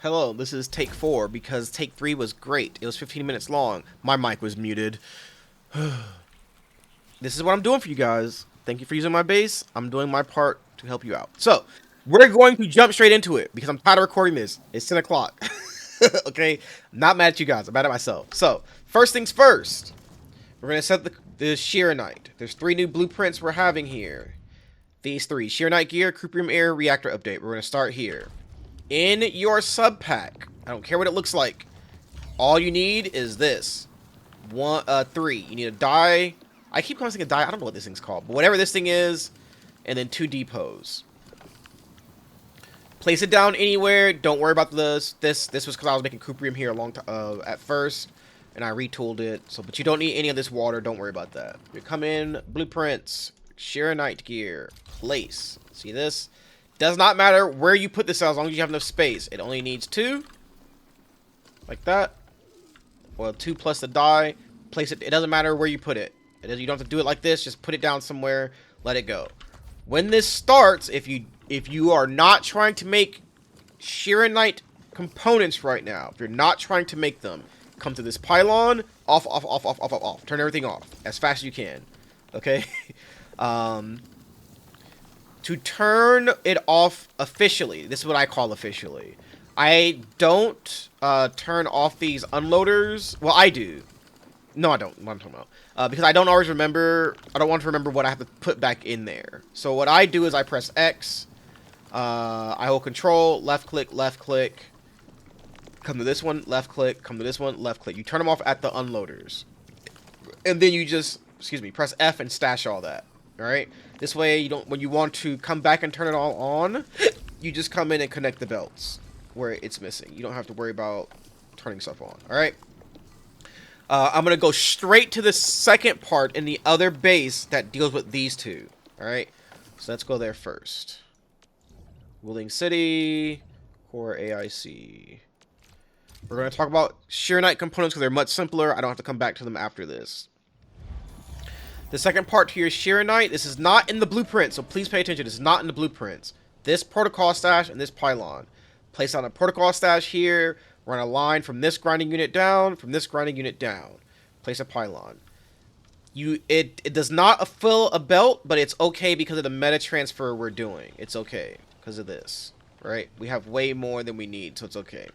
Hello, this is take 4 because take 3 was great. It was 15 minutes long. My mic was muted. This is what I'm doing for you guys. Thank you for using my base. I'm doing my part to help you out. So, we're going to jump straight into it because I'm tired of recording this. It's 10 o'clock. Okay? I'm not mad at you guys. I'm mad at myself. So, first things first. We're going to set the Xiranite. There's 3 new blueprints we're having here. These 3. Xiranite Gear, Cuprium Gearing Reactor Update. We're going to start here. In your sub pack, I don't care what it looks like. All you need is this. 3. You need a die. I keep calling this thing a die. I don't know what this thing's called, but whatever this thing is, and then 2 depots. Place it down anywhere. Don't worry about this. This was because I was making Cuprium here a long time at first, and I retooled it. So, but you don't need any of this water. Don't worry about that. You come in, blueprints, Xiranite gear, place. See this? Does not matter where you put this out as long as you have enough space. It only needs 2. Like that. Well, 2 plus the die. Place it. It doesn't matter where you put it. You don't have to do it like this. Just put it down somewhere. Let it go. When this starts, if you are not trying to make Xiranite components right now, if you're not trying to make them, come to this pylon. Off, off, off, off, off, off, off. Turn everything off as fast as you can. Okay? To turn it off officially, this is what I call officially. I don't turn off these unloaders. Well, I do. No, I don't. What I'm talking about. Because I don't always remember. I don't want to remember what I have to put back in there. So what I do is I press X. I hold Control, left click, come to this one, left click, come to this one, left click. You turn them off at the unloaders, and then you just, press F and stash all that. All right. This way, you don't. When you want to come back and turn it all on, you just come in and connect the belts where it's missing. You don't have to worry about turning stuff on. All right. I'm gonna go straight to the second part in the other base that deals with these 2. All right. So let's go there first. Wuling City, Core AIC. We're gonna talk about Xiranite components because they're much simpler. I don't have to come back to them after this. The second part here is Xiranite. This is not in the blueprint, so please pay attention. This is not in the blueprints. This protocol stash and this pylon. Place on a protocol stash here. Run a line from this grinding unit down, from this grinding unit down. Place a pylon. It does not fill a belt, but it's okay because of the meta transfer we're doing. It's okay because of this, right? We have way more than we need, so it's okay.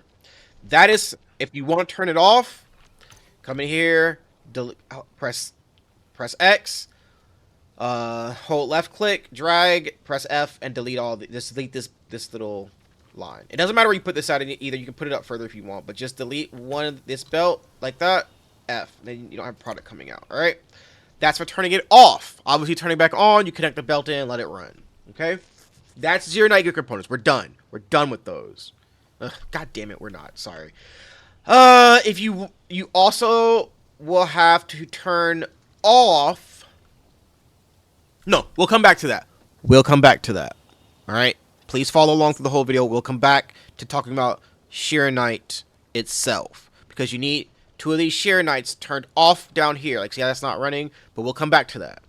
That is, if you want to turn it off, come in here, delete, press X, hold left click, drag, press F, and delete all the, just delete this little line. It doesn't matter where you put this out either. You can put it up further if you want, but just delete one of this belt like that. F. Then you don't have product coming out. All right. That's for turning it off. Obviously, turning back on, you connect the belt in, let it run. Okay. That's Xiranite Gear components. We're done. We're done with those. Ugh, God damn it, we're not. Sorry. If you also will have to turn off. No, we'll come back to that. We'll come back to that. All right. Please follow along through the whole video. We'll come back to talking about Xiranite itself. Because you need 2 of these Xiranites turned off down here. Like, see how that's not running? But we'll come back to that.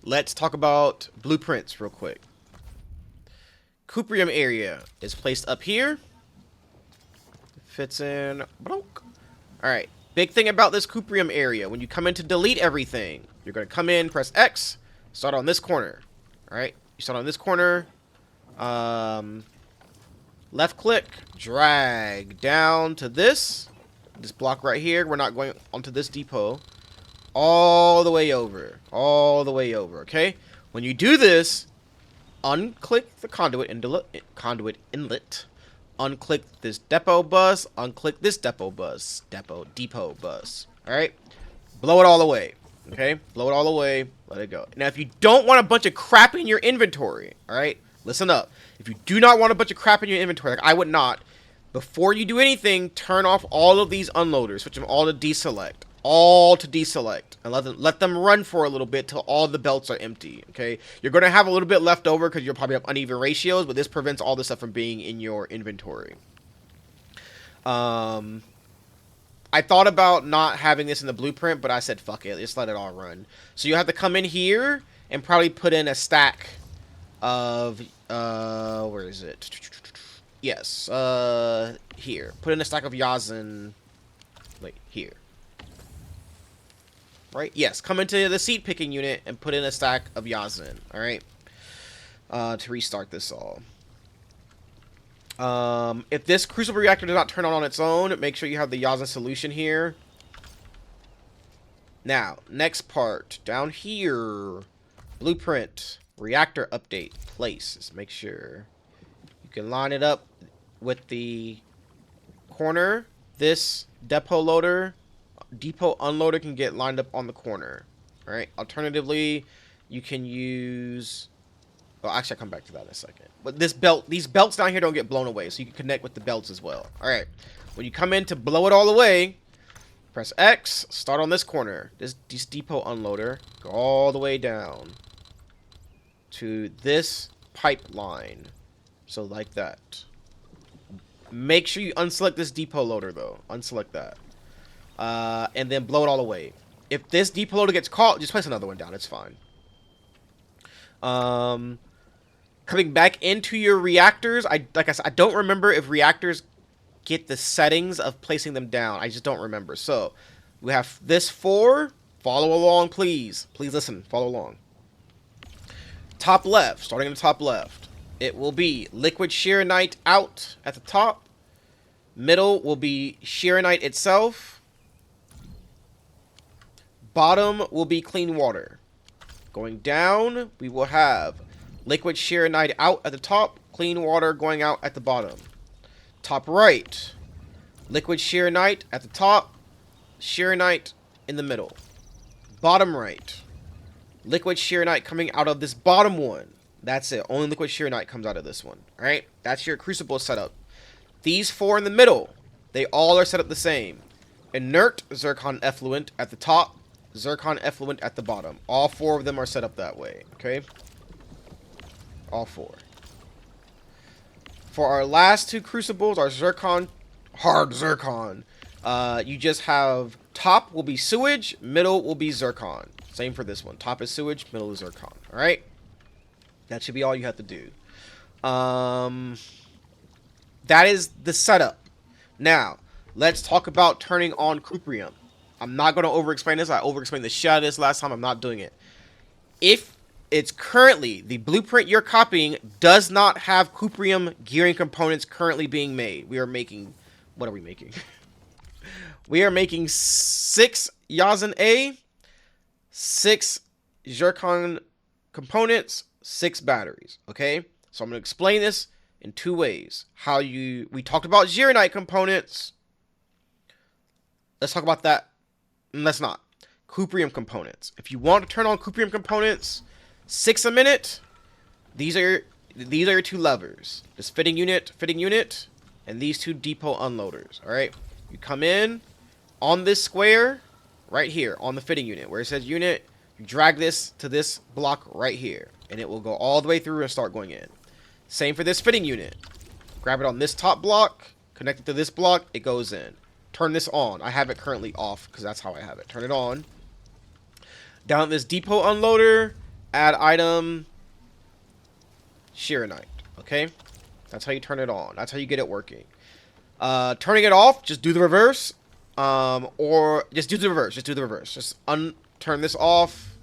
Let's talk about blueprints real quick. Cuprium area is placed up here. Fits in. Alright. Big thing about this Cuprium area. When you come in to delete everything, you're going to come in, press X, start on this corner. Alright. You start on this corner. Left click, drag down to this block right here. We're not going onto this depot. All the way over. Okay. When you do this, unclick the conduit inlet. Unclick this depot bus. Unclick this depot bus. Depot bus. All right. Blow it all away. Okay. Blow it all away. Let it go. Now, if you don't want a bunch of crap in your inventory, all right. Listen up. If you do not want a bunch of crap in your inventory, like I would not, before you do anything, turn off all of these unloaders. Switch them all to deselect. And let them run for a little bit till all the belts are empty, okay? You're going to have a little bit left over because you'll probably have uneven ratios, but this prevents all this stuff from being in your inventory. I thought about not having this in the blueprint, but I said, fuck it, just let it all run. So you have to come in here and probably put in a stack of, where is it? Yes. Here. Put in a stack of Yazin. Wait, here. Right? Yes. Come into the seed picking unit and put in a stack of Yazin. Alright? To restart this all. If this Crucible Reactor does not turn on its own, make sure you have the Yazin solution here. Now, next part. Down here. Blueprint. Reactor update. Place. Just make sure you can line it up with the corner. This depot unloader can get lined up on the corner. Alright? Alternatively, you can use... Well, actually, I'll come back to that in a second. But this belt, these belts down here don't get blown away, so you can connect with the belts as well. Alright. When you come in to blow it all away, press X, start on this corner. This depot unloader. Go all the way down to this pipeline. So like that. Make sure you unselect this depot loader, though. Unselect that. And then blow it all away. If this depot loader gets caught, just place another one down. It's fine. Coming back into your reactors, like I said, I don't remember if reactors get the settings of placing them down. I just don't remember. So, we have this 4. Follow along, please. Please listen. Follow along. Top left. Starting in the top left. It will be liquid Xiranite out at the top. Middle will be Xiranite itself. Bottom will be clean water. Going down, we will have liquid Xiranite out at the top, clean water going out at the bottom. Top right, liquid Xiranite at the top, Xiranite in the middle. Bottom right, liquid Xiranite coming out of this bottom one. That's it. Only liquid Xiranite comes out of this one. Alright? That's your crucible setup. These 4 in the middle, they all are set up the same. Inert zircon effluent at the top, zircon effluent at the bottom. All 4 of them are set up that way. Okay? All 4. For our last 2 crucibles, our zircon, hard zircon, you just have top will be sewage, middle will be zircon. Same for this one. Top is sewage, middle is zircon. Alright? That should be all you have to do. That is the setup. Now, let's talk about turning on Cuprium. I'm not going to over-explain this. I over-explained the shit out of this last time. I'm not doing it. If it's currently, the blueprint you're copying does not have Cuprium gearing components currently being made. We are making... What are we making? We are making 6 Yazin A, 6 zircon components, 6 batteries. Okay? So I'm going to explain this in 2 ways. We talked about Xiranite components. Let's talk about that. Let's not. Cuprium components. If you want to turn on Cuprium components, 6 a minute. These are your 2 levers. This fitting unit, and these 2 depot unloaders. All right. You come in on this square right here on the fitting unit where it says unit. You drag this to this block right here, and it will go all the way through and start going in. Same for this fitting unit. Grab it on this top block, connect it to this block, it goes in. Turn this on. I have it currently off because that's how I have it. Turn it on. Down at this depot unloader, add item Xiranite. Okay? That's how you turn it on. That's how you get it working. Turning it off, just do the reverse. Or just do the reverse. Just turn this off.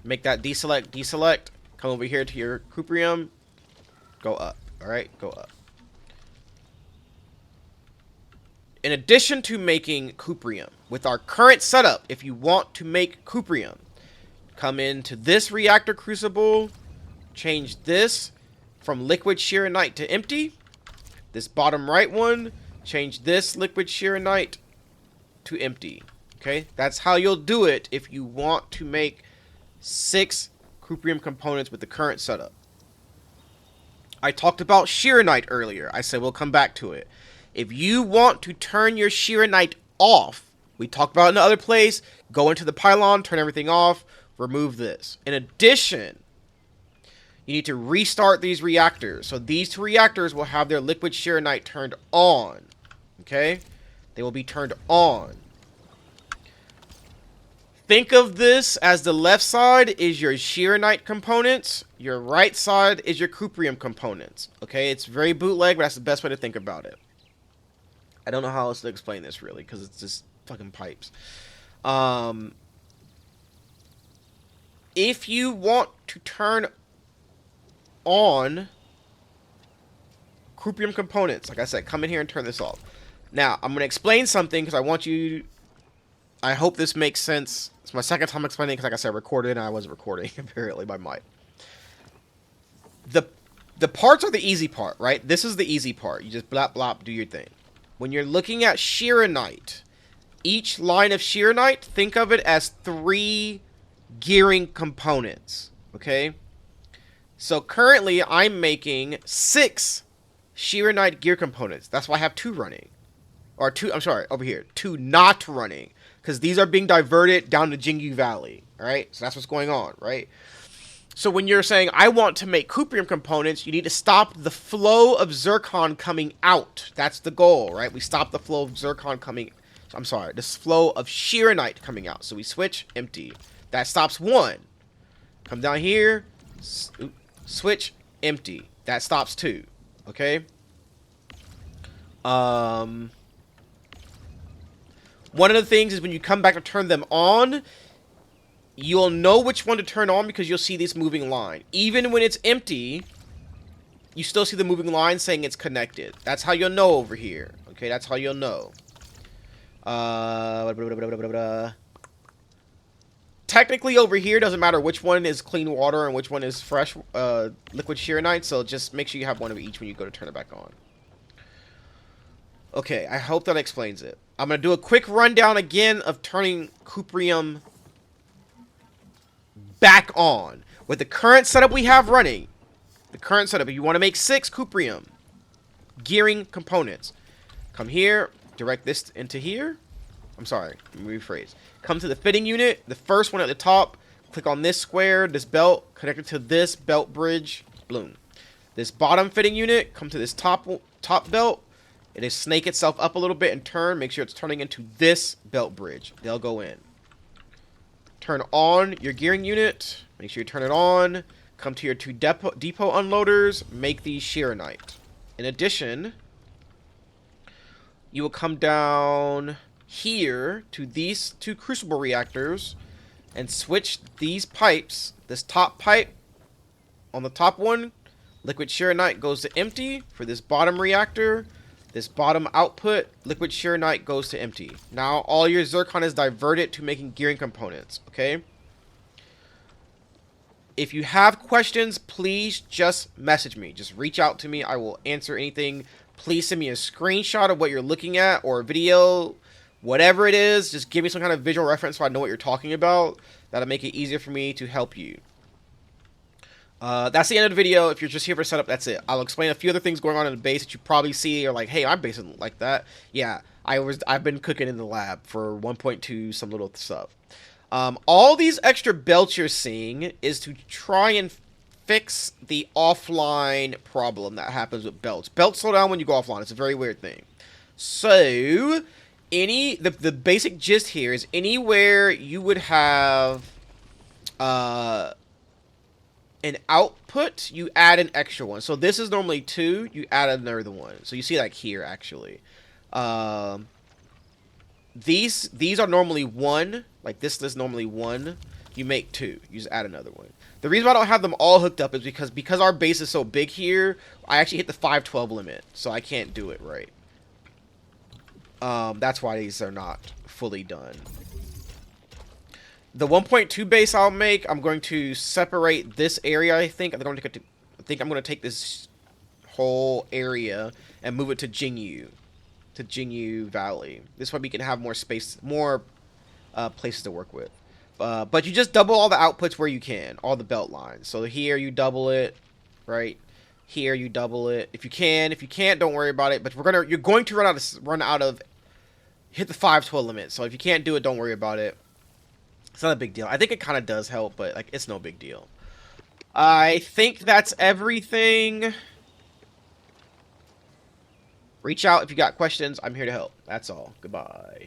Make that deselect. Come over here to your Cuprium. Go up. Alright? Go up. In addition to making Cuprium, with our current setup, if you want to make Cuprium, come into this reactor crucible, change this from liquid Xiranite to empty. This bottom right one, change this liquid Xiranite to empty. Okay? That's how you'll do it if you want to make 6 Cuprium components with the current setup. I talked about Xiranite earlier. I said we'll come back to it. If you want to turn your Xiranite off, we talked about it in the other place, go into the pylon, turn everything off, remove this. In addition, you need to restart these reactors. So these 2 reactors will have their liquid Xiranite turned on. Okay? They will be turned on. think of this as the left side is your Xiranite components. Your right side is your Cuprium components. Okay, it's very bootleg, but that's the best way to think about it. I don't know how else to explain this, really, because it's just fucking pipes. If you want to turn on Cuprium components, like I said, come in here and turn this off. Now, I'm going to explain something because I want you... I hope this makes sense. It's my second time explaining because, like I said, I recorded and I wasn't recording, apparently, by mic. The parts are the easy part, right? This is the easy part. You just blop, blop, do your thing. When you're looking at Xiranite, each line of Xiranite, think of it as 3 gearing components, okay? So currently, I'm making 6 Xiranite gear components. That's why I have 2 running. Or 2, I'm sorry, over here. 2 not running. Because these are being diverted down to Jingyu Valley, alright? So that's what's going on, right? So when you're saying, I want to make Cuprium components, you need to stop the flow of zircon coming out. That's the goal, right? We stop the flow of zircon coming... I'm sorry, this flow of Xiranite coming out. So we switch, empty. That stops 1. Come down here, switch, empty. That stops 2. Okay? One of the things is when you come back to turn them on, you'll know which one to turn on because you'll see this moving line. Even when it's empty, you still see the moving line saying it's connected. That's how you'll know over here. Okay, that's how you'll know. Technically over here, doesn't matter which one is clean water and which one is fresh liquid Xiranite, so just make sure you have one of each when you go to turn it back on. Okay, I hope that explains it. I'm going to do a quick rundown again of turning Cuprium back on. With the current setup we have running, the current setup, if you want to make 6 Cuprium gearing components, come here, direct this into here. I'm sorry, let me rephrase. Come to the fitting unit, the first one at the top, click on this square, this belt, connect it to this belt bridge, boom. This bottom fitting unit, come to this top belt, it is snake itself up a little bit and turn, make sure it's turning into this belt bridge. They'll go in. Turn on your gearing unit, make sure you turn it on, come to your 2 depot unloaders, make these Xiranite. In addition, you will come down here to these 2 Crucible Reactors and switch these pipes. This top pipe, on the top one, liquid Xiranite goes to empty. For this bottom reactor, this bottom output, liquid Xiranite goes to empty. Now all your zircon is diverted to making gearing components, okay? If you have questions, please just message me. Just reach out to me. I will answer anything. Please send me a screenshot of what you're looking at or a video, whatever it is. Just give me some kind of visual reference so I know what you're talking about. That'll make it easier for me to help you. That's the end of the video. If you're just here for setup, that's it. I'll explain a few other things going on in the base that you probably see. You're like, hey, my base isn't like that. Yeah, I've been cooking in the lab for 1.2 some little stuff. All these extra belts you're seeing is to try and fix the offline problem that happens with belts. Belts slow down when you go offline. It's a very weird thing. So, the basic gist here is anywhere you would have an output, you add an extra one. So this is normally 2, you add another one. So you see like here actually. These are normally 1. Like this is normally 1. You make 2. You just add another one. The reason why I don't have them all hooked up is because our base is so big here, I actually hit the 512 limit. So I can't do it right. That's why these are not fully done. The 1.2 base I'll make, I'm going to separate this area, I think. I think I'm going to take this whole area and move it to Jingyu Valley. This way we can have more space, more places to work with. But you just double all the outputs where you can, all the belt lines. So here you double it, right? Here you double it if you can. If you can't, don't worry about it. But you're going to run out of hit the 512 limit. So if you can't do it, don't worry about it. It's not a big deal. I think it kind of does help, but like it's no big deal. I think that's everything. Reach out if you got questions. I'm here to help. That's all. Goodbye.